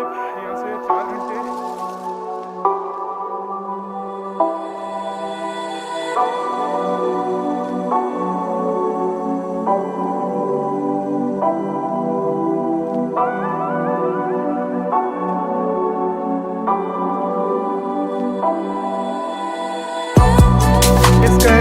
Shape यहाँ से 4 घंटे। इसका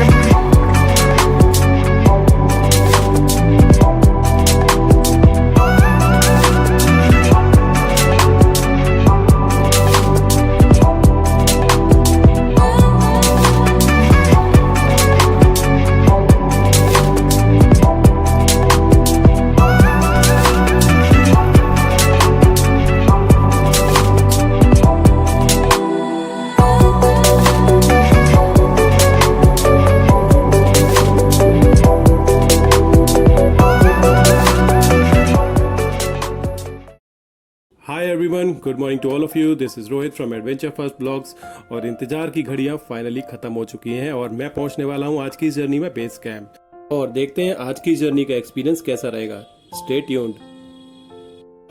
hi everyone, good morning to all of you. This is Rohit from adventure first vlogs. और इंतज़ार की घड़ियां फाइनली ख़त्म हो चुकी हैं और मैं पहुंचने वाला हूं आज की इस जर्नी में बेस कैंप। और देखते हैं आज की जर्नी का एक्सपीरियंस कैसा रहेगा। Stay tuned.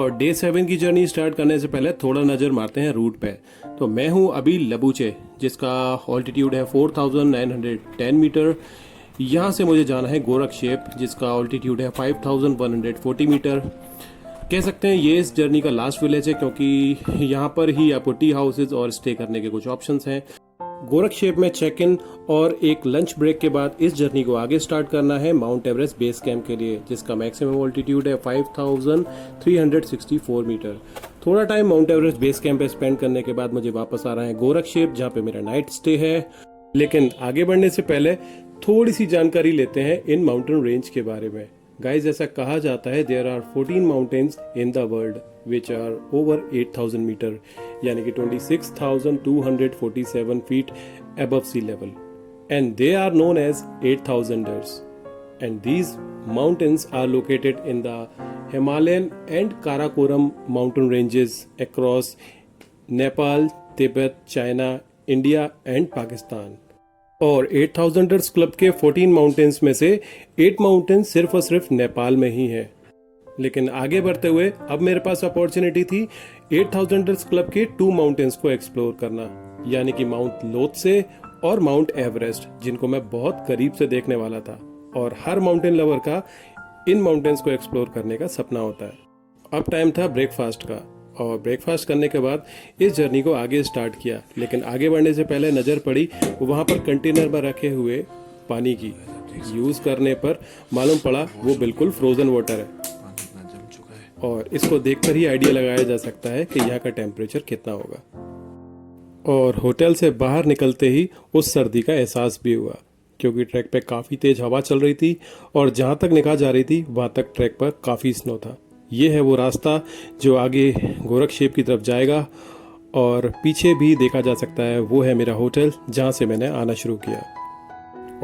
और डे 7 की जर्नी स्टार्ट करने से पहले थोड़ा नज़र मारते हैं रूट पे। तो मैं हूं अभी लबूचे, जिसका ऑल्टीट्यूड है 4910 मीटर। यहाँ से मुझे जाना है गोरखशेप, जिसका ऑल्टीट्यूड है 5140 मीटर। कह सकते हैं ये इस जर्नी का लास्ट विलेज है, क्योंकि यहाँ पर ही आपको टी हाउसेज और स्टे करने के कुछ ऑप्शंस हैं। गोरखशेप में चेक इन और एक लंच ब्रेक के बाद इस जर्नी को आगे स्टार्ट करना है माउंट एवरेस्ट बेस कैंप के लिए, जिसका मैक्सिमम ऑल्टीट्यूड है 5364 मीटर। थोड़ा time mount Everest base camp पे स्पेंड करने के बाद मुझे वापस आ रहा है गोरखशेप, जहाँ पे मेरा नाइट स्टे है। लेकिन आगे बढ़ने से पहले थोड़ी सी जानकारी लेते हैं इन माउंटेन रेंज के बारे में। गाइज, ऐसा कहा जाता है there are 14 mountains in the world which are over 8000 metre, यानी कि 26,247 feet above sea level, and they are known as 8,000ers. And these mountains are located in the Himalayan and Karakoram mountain ranges across Nepal, Tibet, China, India and Pakistan. और 8000ers club के 14 mountains में से 8 mountains सिर्फ और सिर्फ नेपाल में ही हैं। लेकिन आगे बढ़ते हुए अब मेरे पास अपॉर्चुनिटी थी 8000ers क्लब के 2 माउंटेन्स को एक्सप्लोर करना, यानी कि माउंट लोत्से और माउंट एवरेस्ट, जिनको मैं बहुत करीब से देखने वाला था। और हर माउंटेन लवर का इन माउंटेन्स को एक्सप्लोर करने का सपना होता है। अब टाइम था ब्रेकफास्ट का, और ब्रेकफास्ट करने के बाद इस जर्नी को आगे स्टार्ट किया। लेकिन आगे बढ़ने से पहले नज़र पड़ी वहाँ पर कंटेनर में रखे हुए पानी की। यूज़ करने पर मालूम पड़ा वो बिल्कुल फ्रोज़न वाटर है, और इसको देखकर ही आइडिया लगाया जा सकता है कि यहाँ का टेम्परेचर कितना होगा। और होटल से बाहर निकलते ही उस सर्दी का एहसास भी हुआ, क्योंकि ट्रैक पे काफ़ी तेज़ हवा चल रही थी और जहाँ तक निगाह जा रही थी वहाँ तक ट्रैक पर काफ़ी स्नो था। ये है वो रास्ता जो आगे गोरखशेप की तरफ जाएगा, और पीछे भी देखा जा सकता है वो है मेरा होटल जहाँ से मैंने आना शुरू किया।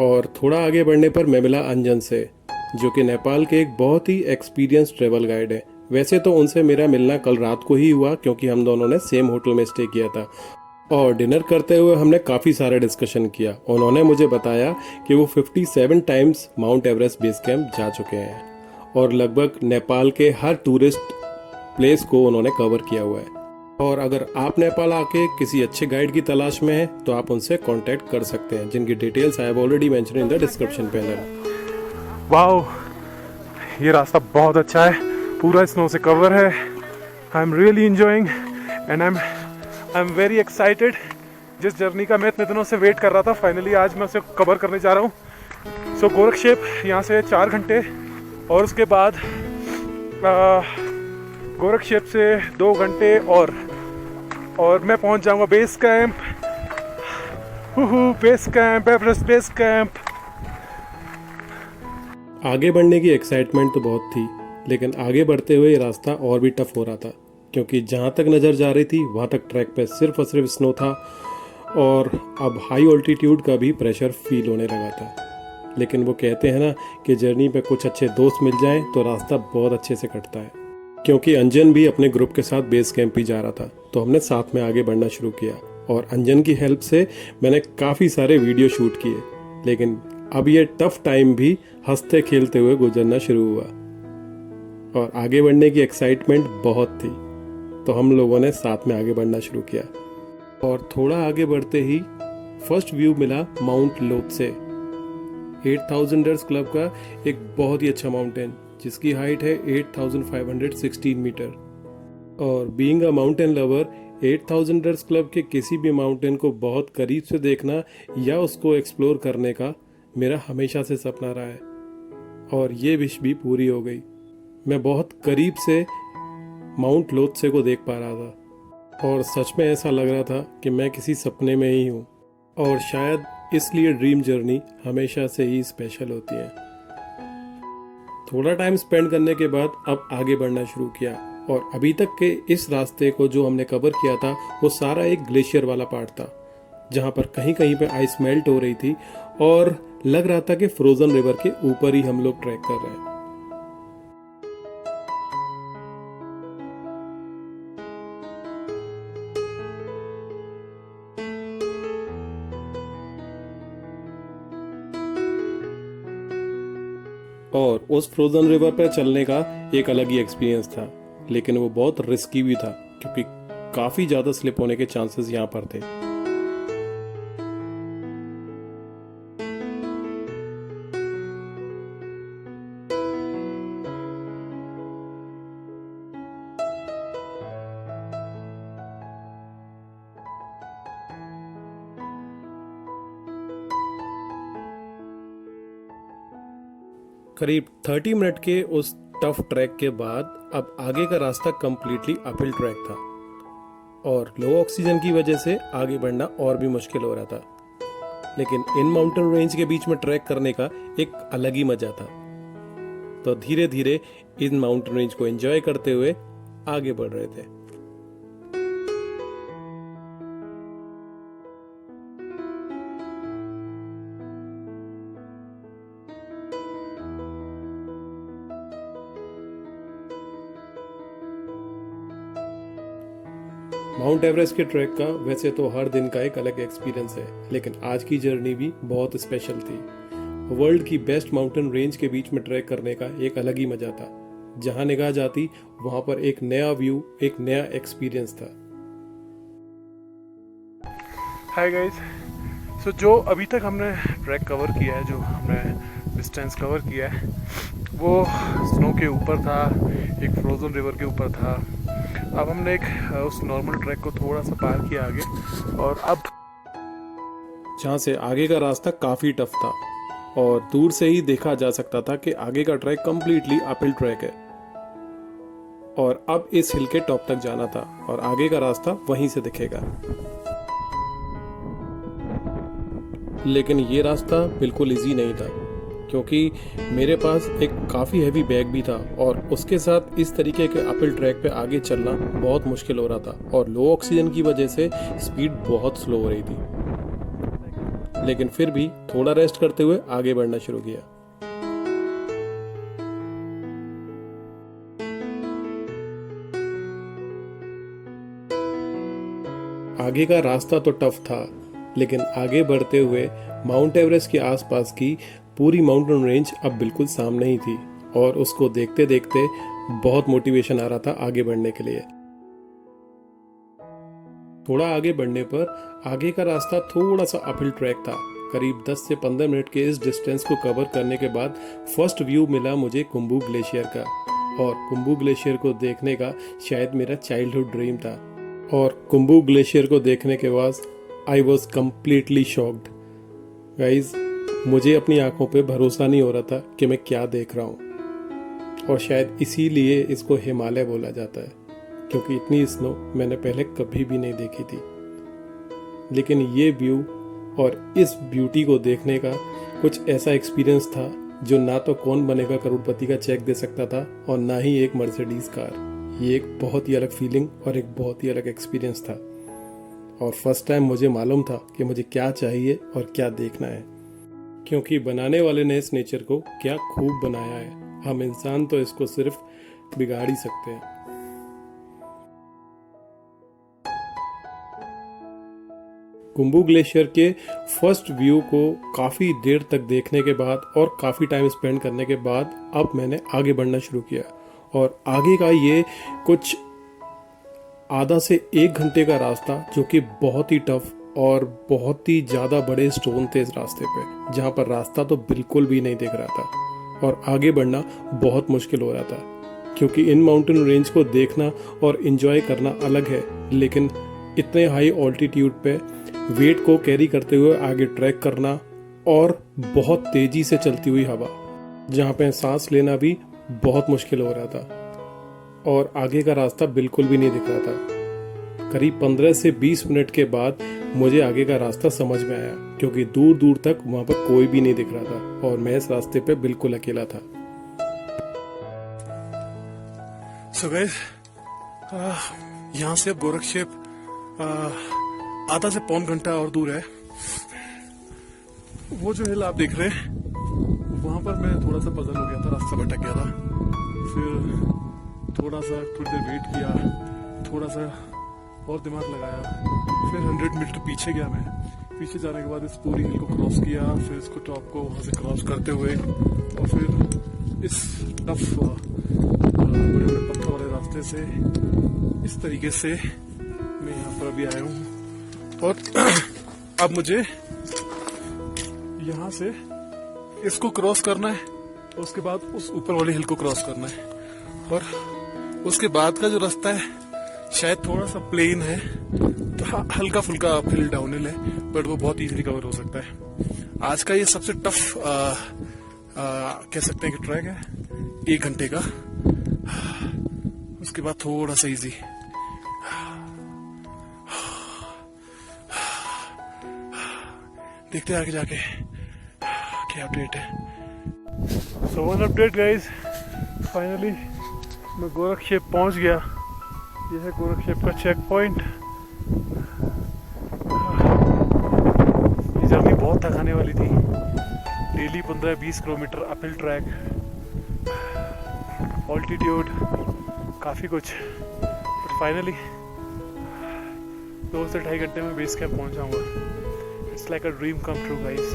और थोड़ा आगे बढ़ने पर मैं मिला अंजन से, जो कि नेपाल के एक बहुत ही एक्सपीरियंस ट्रेवल गाइड है। वैसे तो उनसे मेरा मिलना कल रात को ही हुआ, क्योंकि हम दोनों ने सेम होटल में स्टे किया था। और डिनर करते हुए हमने काफ़ी सारा डिस्कशन किया। उन्होंने मुझे बताया कि वो 57 times mount Everest base camp जा चुके हैं, और लगभग नेपाल के हर टूरिस्ट प्लेस को उन्होंने कवर किया हुआ है। और अगर आप नेपाल आके किसी अच्छे गाइड की तलाश में हैं तो आप उनसे कांटेक्ट कर सकते हैं, जिनकी details I have already mention in the description panel. Wow, ये रास्ता बहुत अच्छा है, पूरा स्नो से कवर है। I am really enjoying and I am very excited. जिस जर्नी का मैं इतने दिनों से वेट कर रहा था, फाइनली आज मैं उसे कवर करने जा रहा हूँ। सो गोरखशेप यहाँ से 4 घंटे, और उसके बाद गोरखशेप से 2 घंटे और मैं पहुँच जाऊँगा base camp. Base camp, Everest base camp. आगे बढ़ने की एक्साइटमेंट तो बहुत थी, लेकिन आगे बढ़ते हुए ये रास्ता और भी टफ हो रहा था, क्योंकि जहाँ तक नज़र जा रही थी वहाँ तक ट्रैक पे सिर्फ और सिर्फ स्नो था, और अब हाई ऑल्टीट्यूड का भी प्रेशर फील होने लगा था। लेकिन वो कहते हैं ना कि जर्नी पे कुछ अच्छे दोस्त मिल जाएं तो रास्ता बहुत अच्छे से कटता है। क्योंकि अंजन भी अपने ग्रुप के साथ बेस कैंप ही जा रहा था, तो हमने साथ में आगे बढ़ना शुरू किया, और अंजन की हेल्प से मैंने काफ़ी सारे वीडियो शूट किए। लेकिन अब ये टफ टाइम भी हंसते खेलते हुए गुजरना शुरू हुआ, और आगे बढ़ने की एक्साइटमेंट बहुत थी। तो हम लोगों ने साथ में आगे बढ़ना शुरू किया और थोड़ा आगे बढ़ते ही फर्स्ट व्यू मिला माउंट लोत्से, 8000ers क्लब का एक बहुत ही अच्छा माउंटेन जिसकी हाइट है 8516 मीटर। और being a mountain lover, 8000ers club के किसी भी माउंटेन को बहुत करीब से देखना या उसको एक्सप्लोर करने का मेरा हमेशा से सपना रहा है और ये विश भी पूरी हो गई। मैं बहुत करीब से माउंट लोत्से को देख पा रहा था और सच में ऐसा लग रहा था कि मैं किसी सपने में ही हूँ और शायद इसलिए ड्रीम जर्नी हमेशा से ही स्पेशल होती है। थोड़ा टाइम स्पेंड करने के बाद अब आगे बढ़ना शुरू किया और अभी तक के इस रास्ते को जो हमने कवर किया था वो सारा एक ग्लेशियर वाला पार्ट था जहाँ पर कहीं कहीं पे आइस मेल्ट हो रही थी और लग रहा था कि फ्रोजन रिवर के ऊपर ही हम लोग ट्रैक कर रहे हैं। और उस फ्रोजन रिवर पर चलने का एक अलग ही एक्सपीरियंस था, लेकिन वो बहुत रिस्की भी था क्योंकि काफ़ी ज़्यादा स्लिप होने के चांसेस यहाँ पर थे। करीब 30 मिनट के उस टफ ट्रैक के बाद अब आगे का रास्ता कम्प्लीटली अपहिल ट्रैक था और लो ऑक्सीजन की वजह से आगे बढ़ना और भी मुश्किल हो रहा था। लेकिन इन माउंटेन रेंज के बीच में ट्रैक करने का एक अलग ही मजा था। तो धीरे धीरे इन माउंटेन रेंज को एंजॉय करते हुए आगे बढ़ रहे थे। माउंट एवरेस्ट के ट्रैक का वैसे तो हर दिन का एक अलग एक्सपीरियंस है, लेकिन आज की जर्नी भी बहुत स्पेशल थी। वर्ल्ड की बेस्ट माउंटेन रेंज के बीच में ट्रैक करने का एक अलग ही मजा था। जहां निगाह जाती वहां पर एक नया व्यू, एक नया एक्सपीरियंस था। हाय गाइस, सो जो अभी तक हमने ट्रैक कवर किया है, जो हमने डिस्टेंस कवर किया है, वो स्नो के ऊपर था, एक फ्रोजन रिवर के ऊपर था। अब हमने एक उस नॉर्मल ट्रैक को थोड़ा सा पार किया आगे और अब जहाँ से आगे का रास्ता काफ़ी टफ था और दूर से ही देखा जा सकता था कि आगे का ट्रैक कम्प्लीटली अपहिल ट्रैक है और अब इस हिल के टॉप तक जाना था और आगे का रास्ता वहीं से दिखेगा। लेकिन ये रास्ता बिल्कुल इजी नहीं था क्योंकि मेरे पास एक काफ़ी हैवी बैग भी था और उसके साथ इस तरीके के अपहिल ट्रैक पे आगे चलना बहुत मुश्किल हो रहा था और लो ऑक्सीजन की वजह से स्पीड बहुत स्लो हो रही थी। लेकिन फिर भी थोड़ा रेस्ट करते हुए आगे बढ़ना शुरू किया। आगे का रास्ता तो टफ था, लेकिन आगे बढ़ते हुए माउंट एवरेस्ट के आसपास की पूरी माउंटेन रेंज अब बिल्कुल सामने ही थी और उसको देखते देखते बहुत मोटिवेशन आ रहा था आगे बढ़ने के लिए। थोड़ा आगे बढ़ने पर आगे का रास्ता थोड़ा सा अपहिल ट्रैक था। करीब 10 से 15 मिनट के इस डिस्टेंस को कवर करने के बाद फर्स्ट व्यू मिला मुझे कुंबू ग्लेशियर का और कुंबू ग्लेशियर को देखने का शायद मेरा चाइल्डहुड ड्रीम था। और कुंबू ग्लेशियर को देखने के बाद I was completely shocked. Guys, मुझे अपनी आंखों पे भरोसा नहीं हो रहा था कि मैं क्या देख रहा हूँ और शायद इसीलिए इसको हिमालय बोला जाता है क्योंकि इतनी स्नो मैंने पहले कभी भी नहीं देखी थी। लेकिन ये व्यू और इस ब्यूटी को देखने का कुछ ऐसा एक्सपीरियंस था जो ना तो कौन बनेगा करोड़पति का चेक दे सकता था और ना ही एक मर्सिडीज कार। ये एक बहुत ही अलग फीलिंग और एक बहुत ही अलग एक्सपीरियंस था और फर्स्ट टाइम मुझे मालूम था कि मुझे क्या चाहिए और क्या देखना है, क्योंकि बनाने वाले ने इस नेचर को क्या खूब बनाया है। हम इंसान तो इसको सिर्फ बिगाड़ ही सकते हैं। कुंबू ग्लेशियर के फर्स्ट व्यू को काफ़ी देर तक देखने के बाद और काफ़ी टाइम स्पेंड करने के बाद अब मैंने आगे बढ़ना शुरू किया और आगे का ये कुछ आधा से 1 घंटे का रास्ता जो कि बहुत ही टफ और बहुत ही ज़्यादा बड़े स्टोन थे इस रास्ते पे, जहाँ पर रास्ता तो बिल्कुल भी नहीं दिख रहा था और आगे बढ़ना बहुत मुश्किल हो रहा था, क्योंकि इन माउंटेन रेंज को देखना और इन्जॉय करना अलग है, लेकिन इतने हाई ऑल्टीट्यूड पे वेट को कैरी करते हुए आगे ट्रैक करना और बहुत तेज़ी से चलती हुई हवा, जहाँ पे सांस लेना भी बहुत मुश्किल हो रहा था और आगे का रास्ता बिल्कुल भी नहीं दिख रहा था। करीब 15 से 20 मिनट के बाद मुझे आगे का रास्ता समझ में आया, क्योंकि दूर दूर तक वहाँ पर कोई भी नहीं दिख रहा था और मैं इस रास्ते पे बिल्कुल अकेला था। सो गाइस, यहाँ से अब गोरक्षेप आधा से पौन घंटा और दूर है। वो जो हिल आप देख रहे हैं, वहां पर मैं थोड़ा सा पजल हो गया था, रास्ता भटक गया था। फिर थोड़ी देर वेट किया, थोड़ा सा और दिमाग लगाया, फिर 100 मीटर पीछे गया मैं। पीछे जाने के बाद इस पूरी हिल को क्रॉस किया, फिर इसको टॉप को वहां से क्रॉस करते हुए और फिर इस टफ बड़े बड़े पत्थर वाले रास्ते से इस तरीके से मैं यहाँ पर अभी आया हूँ। और अब मुझे यहाँ से इसको क्रॉस करना है, उसके बाद उस ऊपर वाली हिल को क्रॉस करना है, और उसके बाद का जो रास्ता है शायद थोड़ा सा प्लेन है, तो हल्का फुल्का हिल डाउन हिल है, बट वो बहुत इजीली कवर हो सकता है। आज का ये सबसे टफ कह सकते हैं कि ट्रैक है, 1 घंटे का। उसके बाद थोड़ा सा इजी। देखते हैं आगे जाके क्या अपडेट है। So one update guys, finally मैं गोरक्षेप पहुंच गया। यह है गोरक्षेप का चेक पॉइंट। ये जर्नी बहुत थकाने वाली थी, daily 15-20 kilometre uphill track, altitude, काफ़ी कुछ, बट फाइनली 2 से 2.5 घंटे में बेस कैंप पहुंच जाऊंगा। It's like a dream come true guys.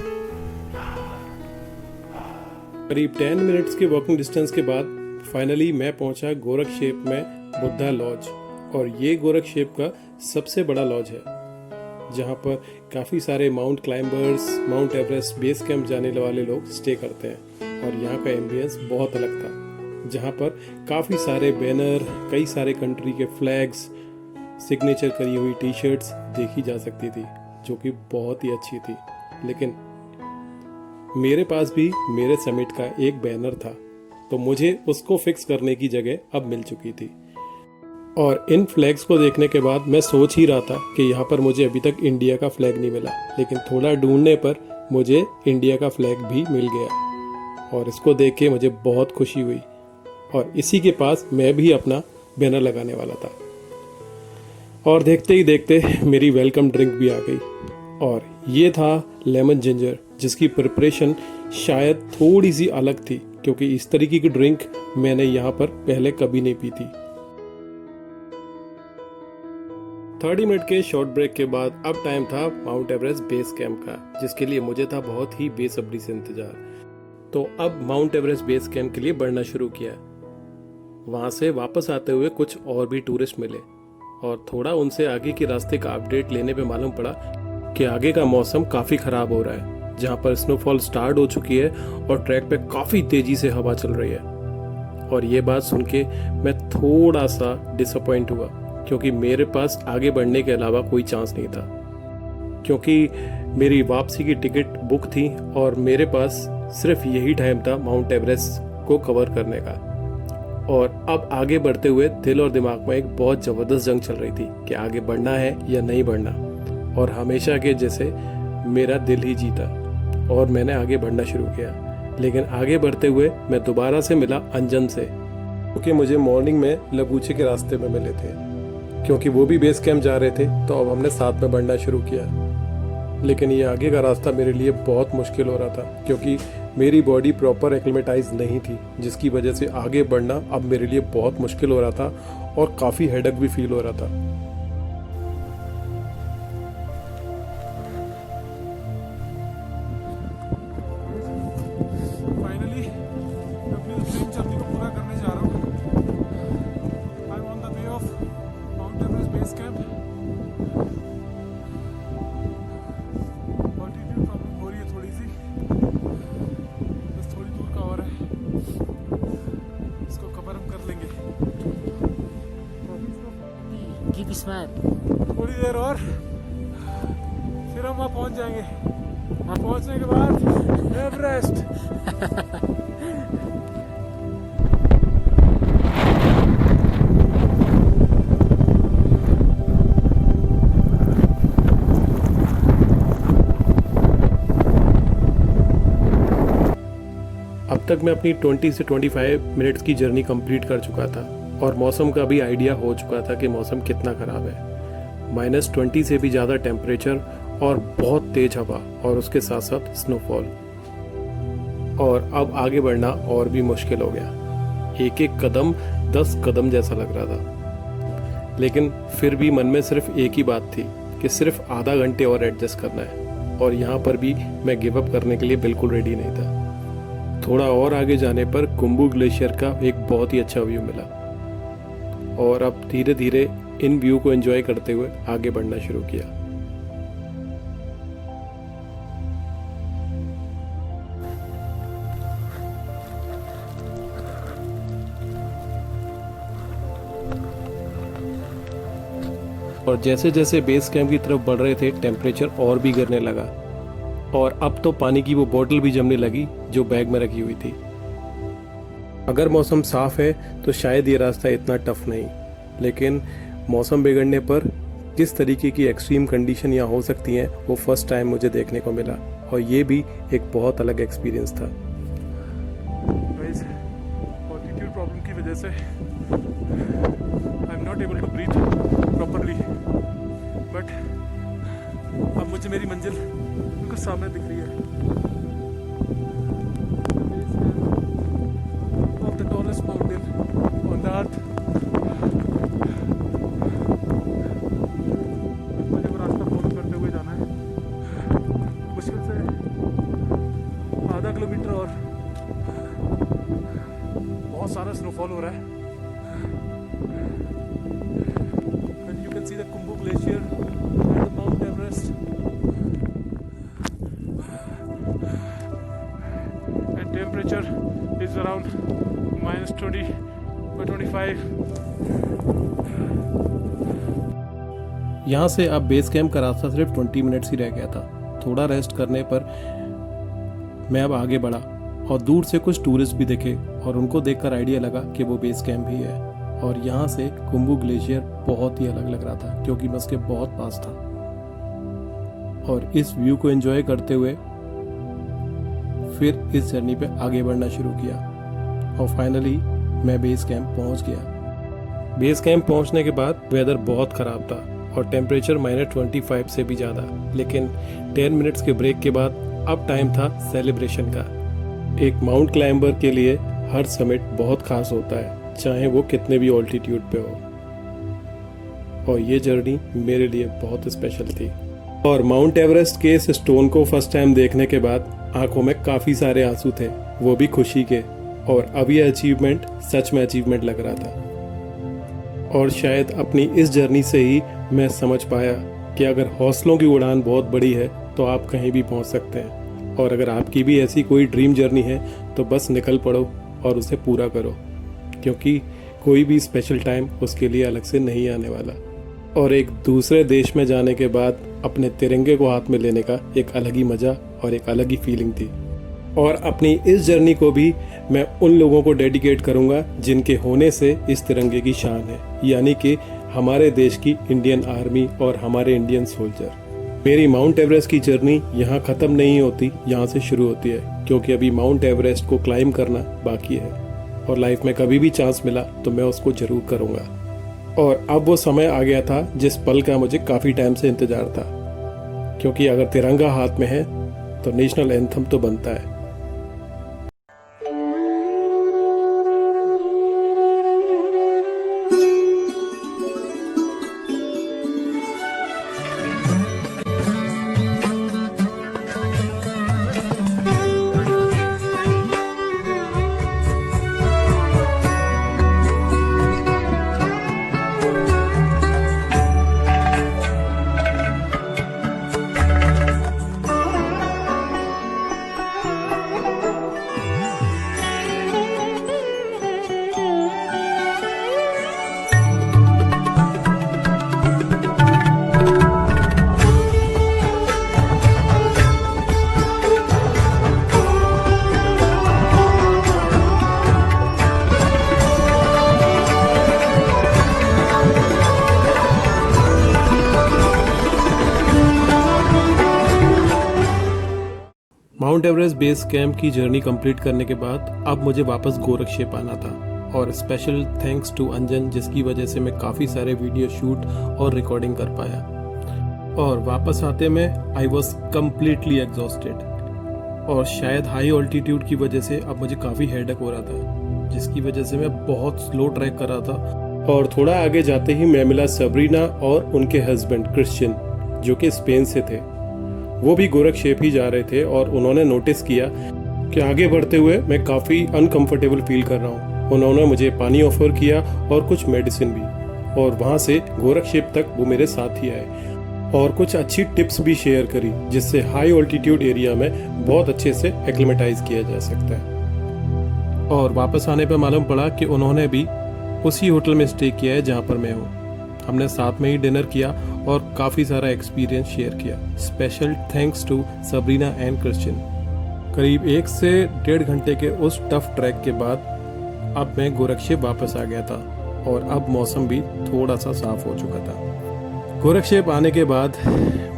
करीब 10 मिनट्स के वॉकिंग डिस्टेंस के बाद फाइनली मैं पहुंचा गोरक्षेप में बुद्धा लॉज, और ये गोरक्षेप का सबसे बड़ा लॉज है, जहां पर काफ़ी सारे mount climbers, mount Everest base camp जाने वाले लोग स्टे करते हैं। और यहाँ का एम्बियंस बहुत अलग था, जहां पर काफ़ी सारे बैनर, कई सारे कंट्री के फ्लैग्स, सिग्नेचर करी हुई टी शर्ट्स देखी जा सकती थी, जो कि बहुत ही अच्छी थी। लेकिन मेरे पास भी मेरे समिट का एक बैनर था, तो मुझे उसको फिक्स करने की जगह अब मिल चुकी थी। और इन फ्लैग्स को देखने के बाद मैं सोच ही रहा था कि यहाँ पर मुझे अभी तक इंडिया का फ्लैग नहीं मिला, लेकिन थोड़ा ढूंढने पर मुझे इंडिया का फ्लैग भी मिल गया और इसको देख के मुझे बहुत खुशी हुई। और इसी के पास मैं भी अपना बैनर लगाने वाला था, और देखते ही देखते मेरी वेलकम ड्रिंक भी आ गई, और ये था लेमन जिंजर, जिसकी प्रिपरेशन शायद थोड़ी सी अलग थी, क्योंकि इस तरीके की ड्रिंक मैंने यहाँ पर पहले कभी नहीं पी थी। 30 मिनट के शॉर्ट ब्रेक के बाद अब टाइम था माउंट एवरेस्ट बेस कैंप का, जिसके लिए मुझे था बहुत ही बेसब्री से इंतजार। तो अब माउंट एवरेस्ट बेस कैंप के लिए बढ़ना शुरू किया। वहां से वापस आते हुए कुछ और भी टूरिस्ट मिले, और थोड़ा उनसे आगे के रास्ते का अपडेट लेने पे मालूम पड़ा कि आगे का मौसम काफ़ी ख़राब हो रहा है, जहाँ पर स्नोफॉल स्टार्ट हो चुकी है और ट्रैक पे काफ़ी तेज़ी से हवा चल रही है। और ये बात सुन के मैं थोड़ा सा डिसअपॉइंट हुआ, क्योंकि मेरे पास आगे बढ़ने के अलावा कोई चांस नहीं था, क्योंकि मेरी वापसी की टिकट बुक थी और मेरे पास सिर्फ यही टाइम था माउंट एवरेस्ट को कवर करने का। और अब आगे बढ़ते हुए दिल और दिमाग में एक बहुत ज़बरदस्त जंग चल रही थी कि आगे बढ़ना है या नहीं बढ़ना, और हमेशा के जैसे मेरा दिल ही जीता और मैंने आगे बढ़ना शुरू किया। लेकिन आगे बढ़ते हुए मैं दोबारा से मिला अंजन से, क्योंकि मुझे मॉर्निंग में लबूचे के रास्ते में मिले थे, क्योंकि वो भी बेस कैंप जा रहे थे, तो अब हमने साथ में बढ़ना शुरू किया। लेकिन ये आगे का रास्ता मेरे लिए बहुत मुश्किल हो रहा था, क्योंकि मेरी बॉडी प्रॉपर एक्लिमेटाइज नहीं थी, जिसकी वजह से आगे बढ़ना अब मेरे लिए बहुत मुश्किल हो रहा था और काफ़ी हेडेक भी फील हो रहा था। फाइनली अपनी ड्रीम जर्नी को पूरा करने जा रहा हूँ। I am on the way of mount Everest man. थोड़ी देर और फिर हम वहाँ पहुँच जाएंगे। वहाँ पहुँचने के बाद एवरेस्ट। अब तक मैं अपनी 20 से 25 मिनट्स की जर्नी कंप्लीट कर चुका था और मौसम का भी आइडिया हो चुका था कि मौसम कितना ख़राब है। -20 से भी ज़्यादा टेम्परेचर और बहुत तेज हवा और उसके साथ साथ स्नोफॉल। और अब आगे बढ़ना और भी मुश्किल हो गया। एक एक कदम 10 कदम जैसा लग रहा था, लेकिन फिर भी मन में सिर्फ एक ही बात थी कि सिर्फ आधा घंटे और एडजस्ट करना है। और यहाँ पर भी मैं गिव अप करने के लिए बिल्कुल रेडी नहीं था। थोड़ा और आगे जाने पर कुंबू ग्लेशियर का एक बहुत ही अच्छा व्यू मिला और अब धीरे धीरे इन व्यू को एंजॉय करते हुए आगे बढ़ना शुरू किया। और जैसे जैसे बेस कैंप की तरफ बढ़ रहे थे टेम्परेचर और भी गिरने लगा और अब तो पानी की वो बोतल भी जमने लगी जो बैग में रखी हुई थी। अगर मौसम साफ है तो शायद ये रास्ता इतना टफ नहीं, लेकिन मौसम बिगड़ने पर किस तरीके की एक्सट्रीम कंडीशन यहाँ हो सकती हैं वो फर्स्ट टाइम मुझे देखने को मिला और ये भी एक बहुत अलग एक्सपीरियंस था। ऑल्टीट्यूड प्रॉब्लम की वजह से I am not able to breathe properly, but अब मुझे मेरी मंजिल बिल्कुल सामने दिख रही है। Of the tallest mountain on the earth. मुझे वो रास्ता फॉलो करते हुए जाना है। मुश्किल से आधा किलोमीटर और बहुत सारा स्नोफॉल हो रहा है। And you can see the Khumbu Glacier and the Mount Everest. And temperature is around -20 or 25. यहाँ से अब बेस कैंप का रास्ता सिर्फ 20 मिनट्स ही रह गया था। थोड़ा रेस्ट करने पर मैं अब आगे बढ़ा और दूर से कुछ टूरिस्ट भी दिखे और उनको देखकर आइडिया लगा कि वो बेस कैंप ही है। और यहाँ से कुंबू ग्लेशियर बहुत ही अलग लग रहा था क्योंकि मैं उसके बहुत पास था। और इस व्यू को एंजॉय करते हुए फिर इस जर्नी पे आगे बढ़ना शुरू किया और फाइनली मैं बेस कैंप पहुँच गया। बेस कैंप पहुँचने के बाद वेदर बहुत ख़राब था और टेम्परेचर -25 से भी ज़्यादा, लेकिन 10 मिनट्स के ब्रेक के बाद अब टाइम था सेलिब्रेशन का। एक माउंट क्लाइंबर के लिए हर समिट बहुत खास होता है, चाहे वो कितने भी ऑल्टीट्यूड पे हो। और ये जर्नी मेरे लिए बहुत स्पेशल थी। और माउंट एवरेस्ट के इस स्टोन को फर्स्ट टाइम देखने के बाद आंखों में काफ़ी सारे आंसू थे, वो भी खुशी के। और अब ये अचीवमेंट सच में अचीवमेंट लग रहा था। और शायद अपनी इस जर्नी से ही मैं समझ पाया कि अगर हौसलों की उड़ान बहुत बड़ी है तो आप कहीं भी पहुंच सकते हैं। और अगर आपकी भी ऐसी कोई ड्रीम जर्नी है तो बस निकल पड़ो और उसे पूरा करो, क्योंकि कोई भी स्पेशल टाइम उसके लिए अलग से नहीं आने वाला। और एक दूसरे देश में जाने के बाद अपने तिरंगे को हाथ में लेने का एक अलग ही मज़ा और एक अलग ही फीलिंग थी। और अपनी इस जर्नी को भी मैं उन लोगों को डेडिकेट करूंगा जिनके होने से इस तिरंगे की शान है, यानी कि हमारे देश की इंडियन आर्मी और हमारे इंडियन सोल्जर। मेरी माउंट एवरेस्ट की जर्नी यहाँ ख़त्म नहीं होती, यहाँ से शुरू होती है, क्योंकि अभी माउंट एवरेस्ट को क्लाइंब करना बाकी है। और लाइफ में कभी भी चांस मिला तो मैं उसको जरूर करूँगा। और अब वो समय आ गया था जिस पल का मुझे काफ़ी टाइम से इंतज़ार था, क्योंकि अगर तिरंगा हाथ में है तो नेशनल एंथम तो बनता है। माउंट एवरेस्ट बेस कैंप की जर्नी कंप्लीट करने के बाद अब मुझे वापस गोरखशेप आना था, और स्पेशल थैंक्स टू अंजन, जिसकी वजह से मैं काफ़ी सारे वीडियो शूट और रिकॉर्डिंग कर पाया। और वापस आते में आई वॉज कम्प्लीटली एग्जॉस्टेड, और शायद हाई ऑल्टीट्यूड की वजह से अब मुझे काफ़ी हेडेक हो रहा था, जिसकी वजह से मैं बहुत स्लो ट्रैक कर रहा था। और थोड़ा आगे जाते ही मैं मिला सबरीना और उनके हस्बैंड क्रिश्चियन, जो कि स्पेन से थे। वो भी गोरखशेप ही जा रहे थे, और उन्होंने नोटिस किया कि आगे बढ़ते हुए मैं काफ़ी अनकंफर्टेबल फील कर रहा हूँ। उन्होंने मुझे पानी ऑफर किया और कुछ मेडिसिन भी, और वहाँ से गोरखशेप तक वो मेरे साथ ही आए और कुछ अच्छी टिप्स भी शेयर करी, जिससे हाई ऑल्टीट्यूड एरिया में बहुत अच्छे से एक्लिमेटाइज किया जा सकता है। और वापस आने पर मालूम पड़ा कि उन्होंने भी उसी होटल में स्टे किया है जहाँ पर मैं हूँ। हमने साथ में ही डिनर किया और काफ़ी सारा एक्सपीरियंस शेयर किया। Special thanks to Sabrina and Christian. करीब 1 से 1.5 घंटे के उस टफ ट्रैक के बाद अब मैं गोरखशेप वापस आ गया था, और अब मौसम भी थोड़ा सा साफ हो चुका था। गोरखशेप आने के बाद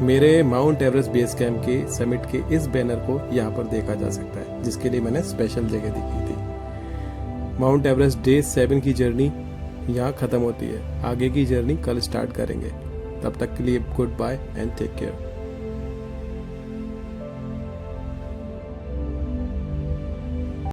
मेरे माउंट एवरेस्ट बेस कैंप के समिट के इस बैनर को यहाँ पर देखा जा सकता है, जिसके लिए मैंने स्पेशल जगह देखी थी। माउंट एवरेस्ट डे 7 की जर्नी यहाँ ख़त्म होती है। आगे की जर्नी कल स्टार्ट करेंगे। तब तक के लिए goodbye and take care.